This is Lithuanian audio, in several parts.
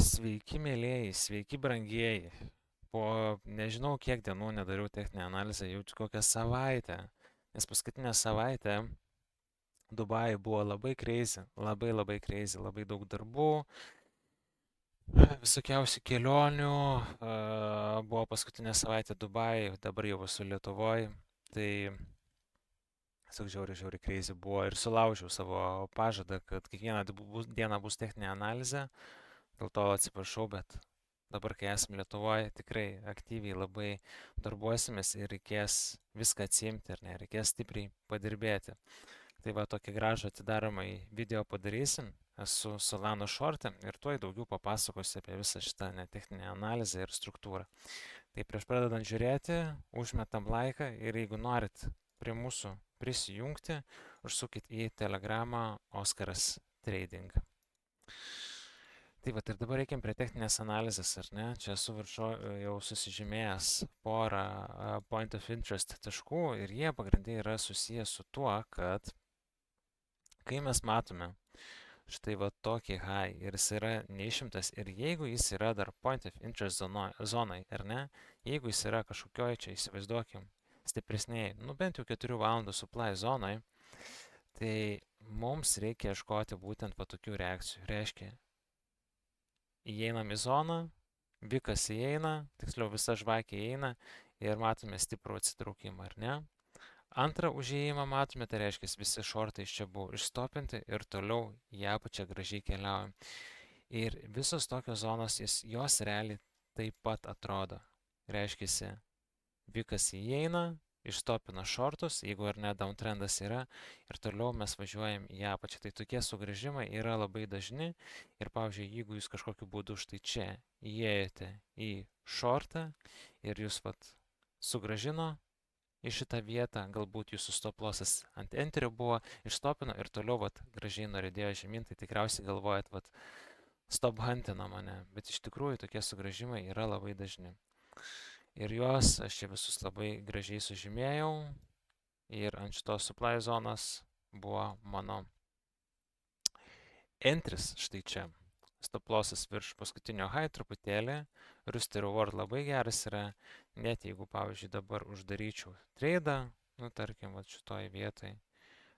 Sveiki, mėlėjai, sveiki, brangieji. Po nežinau kiek dienų nedariau techninę analizę, jau kokią savaitę. Nes paskutinę savaitę Dubai buvo labai crazy, labai crazy, labai daug darbų, visokiausių kelionių. Buvo paskutinę savaitę Dubai, dabar jau esu Lietuvoje. Tai tiesiog žiauriai crazy buvo ir sulaužiau savo pažadą, kad kiekvieną dieną bus techninė analizė. Dėl to atsiprašau, bet dabar, kai esame Lietuvoje, tikrai aktyviai labai darbuosimės ir reikės viską atsiimti ir nereikės stipriai padirbėti. Tai va, tokį gražų atidaromąjį video padarysim. Esu Solano šorte ir tuoj daugiau papasakosiu apie visą šitą netechninę analizę ir struktūrą. Tai prieš pradedant žiūrėti, užmetam laiką ir jeigu norit prie mūsų prisijungti, užsukit į Telegramą Oskaras Trading. Tai va, ir dabar reikiam prie techninės analizės, ar ne? Čia esu jau susižymėjęs porą point of interest taškų ir jie pagrindai yra susijęs su tuo, kad kai mes matome štai va tokį high ir jis yra neišimtas ir jeigu jis yra dar point of interest zonai, ar ne? Jeigu jis yra kažkokioj čia, įsivaizduokim, stipresniai, nu bent jau 4 valandų supply zonai, tai mums reikia ieškoti būtent va tokių reakcijų. Reiškia, įeinam į zoną, vikas įeina, tiksliau visa žvakė įeina ir matome stiprų atsitraukimą, ar ne? Antrą užėjimą matome, tai reiškia, visi šortai iš čia buvo išstopinti ir toliau į apačią gražiai keliaujam. Ir visos tokios zonos, jos realiai taip pat atrodo. Reiškia, vikas įeina, išstopina šortus, jeigu ar ne downtrendas yra, ir toliau mes važiuojam į apačią. Tai tokie sugrįžimai yra labai dažni ir, pavyzdžiui, jeigu jūs kažkokiu būdu štai čia įėjote į šortą ir jūs vat sugrąžino į šitą vietą, galbūt jūsų stop lossas ant enterio buvo, išstopino ir toliau vat gražiai nuridėjo žemyn, tai tikriausiai galvojat, vat stop huntina mane, bet iš tikrųjų tokie sugrįžimai yra labai dažni. Ir juos aš čia visus labai gražiai sužymėjau ir ant šitos supply zonos buvo mano entris štai čia. Stop lossas virš paskutinio high truputėlį, risk to reward labai geras yra, net jeigu, pavyzdžiui, dabar uždaryčiau tradą, nu tarkim, va šitoj vietoj,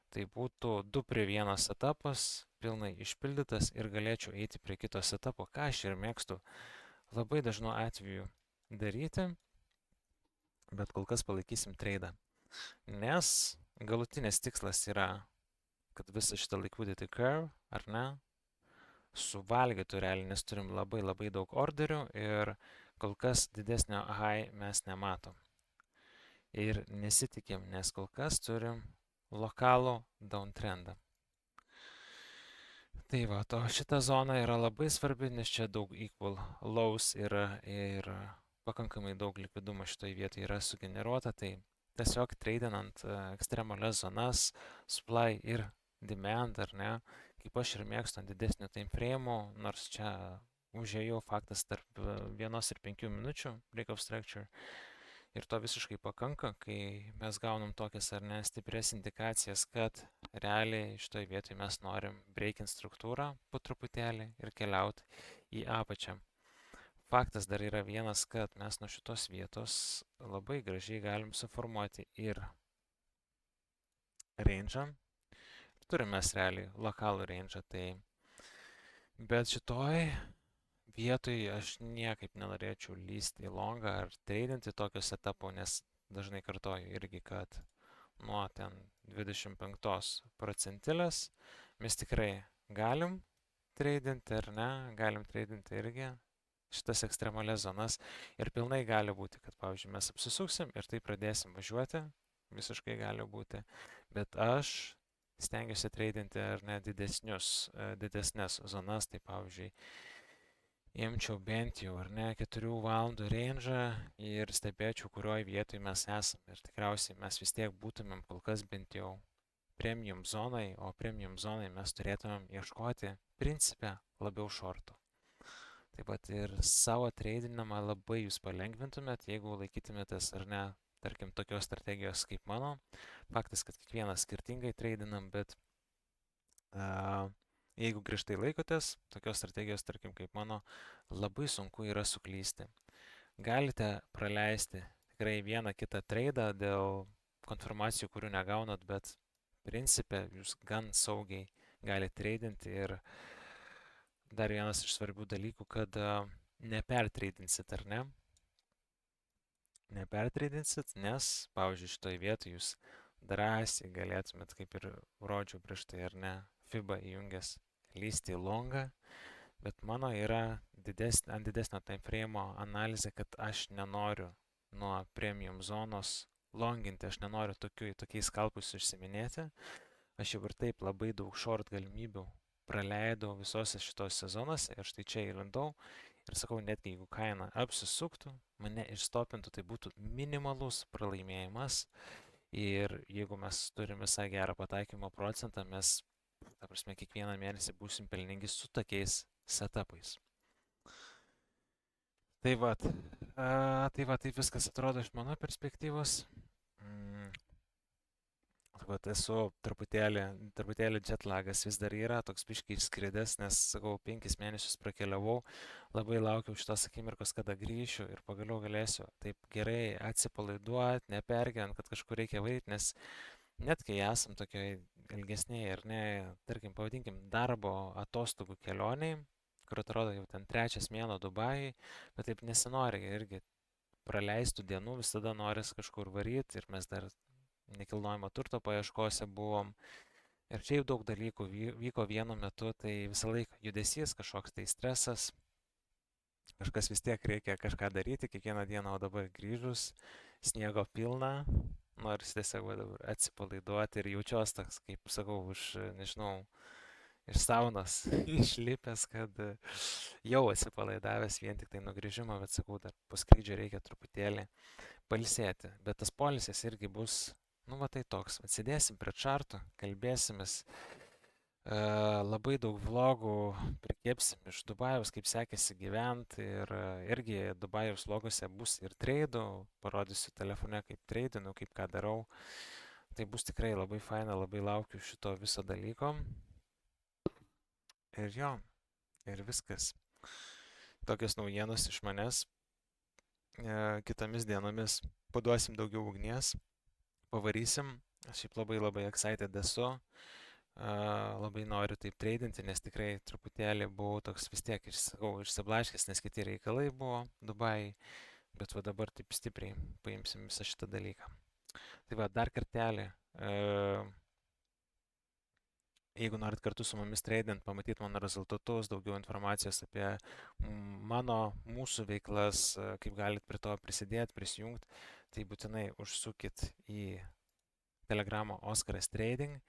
tai būtų 2:1 setupas, pilnai išpildytas ir galėčiau eiti prie kito setupo, ką aš ir mėgstu labai dažnu atveju daryti. Bet kol kas palaikysim tradą, nes galutinės tikslas yra, kad visą šitą liquidity curve, ar ne, suvalgytų realiai, nes turim labai daug orderių ir kol kas didesnio high mes nematom. Ir nesitikim, nes kol kas turim lokalų downtrendą. Tai va, to šita zona yra labai svarbi, nes čia daug equal lows yra ir pakankamai daug likvidumo šitoje vietoje yra sugeneruota, tai tiesiog tradinant ekstremalias zonas, supply ir demand, ar ne, kaip aš ir mėgstu ant didesnių time frame'ų, nors čia užėjau faktas tarp 1 ir 5 minučių break of structure ir to visiškai pakanka, kai mes gaunam tokias ar ne stiprias indikacijas, kad realiai šitoje vietoje mes norim breakint struktūrą po truputėlį ir keliauti į apačią. Faktas dar yra vienas, kad mes nuo šitos vietos labai gražiai galim suformuoti ir range'ą. Turim mes realiai lokalų range'ą, tai bet šitoj vietoj aš niekaip nenorėčiau lysti į longą ar tradinti tokio setupo, nes dažnai kartoju irgi, kad nuo ten 25 procentilės mes tikrai galim tradinti ar ne, galim tradinti irgi šitas ekstremalias zonas ir pilnai gali būti, kad, pavyzdžiui, mes apsisuksim ir tai pradėsim važiuoti, visiškai gali būti, bet aš stengiuosi tradinti ar ne didesnės zonas, tai pavyzdžiui, imčiau bent jau, ar ne, 4 valandų range'ą ir stebėčiau, kurioj vietoj mes esam. Ir tikriausiai mes vis tiek būtumėm kol kas bent jau premium zonai, o premium zonai mes turėtumėm ieškoti principę labiau shortų. Taip pat ir savo tradinimą labai jūs palengvintumėt, jeigu laikytumėtės ar ne, tarkim, tokios strategijos kaip mano. Faktas, kad kiekvienas skirtingai tradinam, bet Jeigu griežtai laikotės tokios strategijos, tarkim, kaip mano, labai sunku yra suklysti. Galite praleisti tikrai vieną kitą traidą dėl konfirmacijų, kurių negaunat, bet principė jūs gan saugiai galite treidinti. Ir dar vienas iš svarbių dalykų, kad nepertreidinsit, ar ne? Nepertreidinsit, nes, pavyzdžiui, šitoje vietoje jūs drąsiai galėtumėt, kaip ir rodžiau prieš tai, ar ne, FIBA įjungęs, lysti į longą, bet mano yra ant didesnio time frame analizė, kad aš nenoriu nuo premium zonos longinti, aš nenoriu tokiais skalpais užsiminėti. Aš jau ir taip labai daug short galimybių praleidau visose šitos sezonuose ir štai čia įlindau. Ir sakau, netgi jeigu kaina apsisuktų, mane išstopintų, tai būtų minimalus pralaimėjimas. Ir jeigu mes turim visai gerą pataikymo procentą, mes, ta prasme, kiekvieną mėnesį būsim pelningi su tokiais setupais. Tai va, taip viskas atrodo iš mano perspektyvos. Vat esu truputėlį jetlagas vis dar yra, toks biškai išskridęs, nes, sakau, 5 mėnesius prakeliavau, labai laukiau šitos akimirkos, kada grįšiu ir pagaliau galėsiu taip gerai atsipalaiduoti, nepergyvent, kad kažkur reikia varyti, nes net kai esam tokioj ilgesnėje ir ne, tarkim, pavadinkim, darbo atostogų kelioniai, kur atrodo jau ten 3 mėnuo Dubajai, bet taip nesinori irgi praleistų dienų, visada noris kažkur varyti ir mes dar nekilnojamo turto paieškose buvom. Ir čia jau daug dalykų vyko vienu metu, tai visą laiką judesys, kažkoks tai stresas, kažkas vis tiek reikia kažką daryti, kiekvieną dieną, o dabar grįžus, sniego pilna, nors tiesiog dabar atsipalaiduoti ir jaučiuos toks, kaip sakau, nežinau, iš saunos išlipęs, kad jau atsipalaidavęs vien tik tai nugrįžimo, bet sakau, dar po skrydžio reikia truputėlį pailsėti. Bet tas poilsis irgi bus, nu va tai toks, atsidėsim prie čartų, kalbėsimės, labai daug vlogų prikėpsim iš Dubajaus, kaip sekėsi gyventi ir irgi Dubajaus vloguose bus ir treidų, parodysiu telefone, kaip treidinu, kaip ką darau. Tai bus tikrai labai faina, labai laukiu šito viso dalyko. Ir jo, ir viskas. Tokios naujienos iš manęs. Kitomis dienomis paduosim daugiau ugnies, pavarysim. Aš šiaip labai excited esu. Labai noriu taip treidinti, nes tikrai truputėlį buvau toks vis tiek išsiblaškęs, nes kiti reikalai buvo Dubajai. Bet va dabar taip stipriai paimsim visą šitą dalyką. Tai va, dar kartelį. Jeigu norit kartu su mumis treidint, pamatyti mano rezultatus, daugiau informacijos apie mūsų veiklas, kaip galit prie to prisidėti, prisijungti, tai būtinai užsukit į Telegramą Oskaras Trading.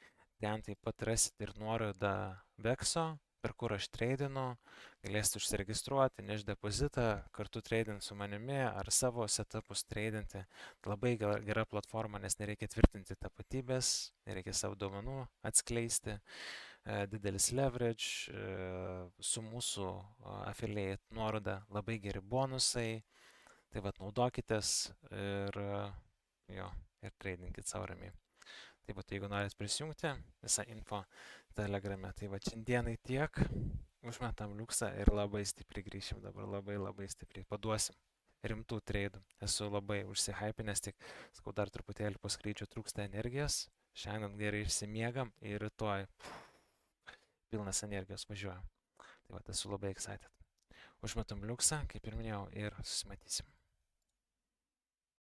Ten taip pat rasit ir nuorodą Vexo, per kur aš treidinu, galėsite užsiregistruoti, nešti depozitą, kartu treidinti su manimi ar savo setupus treidinti. Labai gera platforma, nes nereikia tvirtinti tapatybės, nereikia savo duomenų atskleisti, didelis leverage, su mūsų affiliate nuoroda labai geri bonusai, tai vat naudokitės ir treidinkit savo ramiai. Tai vat, jeigu norite prisijungti, visą info Telegrame. Tai va, šiandienai tiek, užmetam liuksą ir labai stipriai grįšim dabar, labai stipriai paduosim rimtų treidų. Esu labai užsihypinęs, tik, sakau, dar truputėlį po skrydžio trūksta energijos, šiandien gerai išsimiegam ir rytoj pilnas energijos važiuoju. Tai va, esu labai excited. Užmetam liuksą, kaip ir minėjau, ir susimatysim.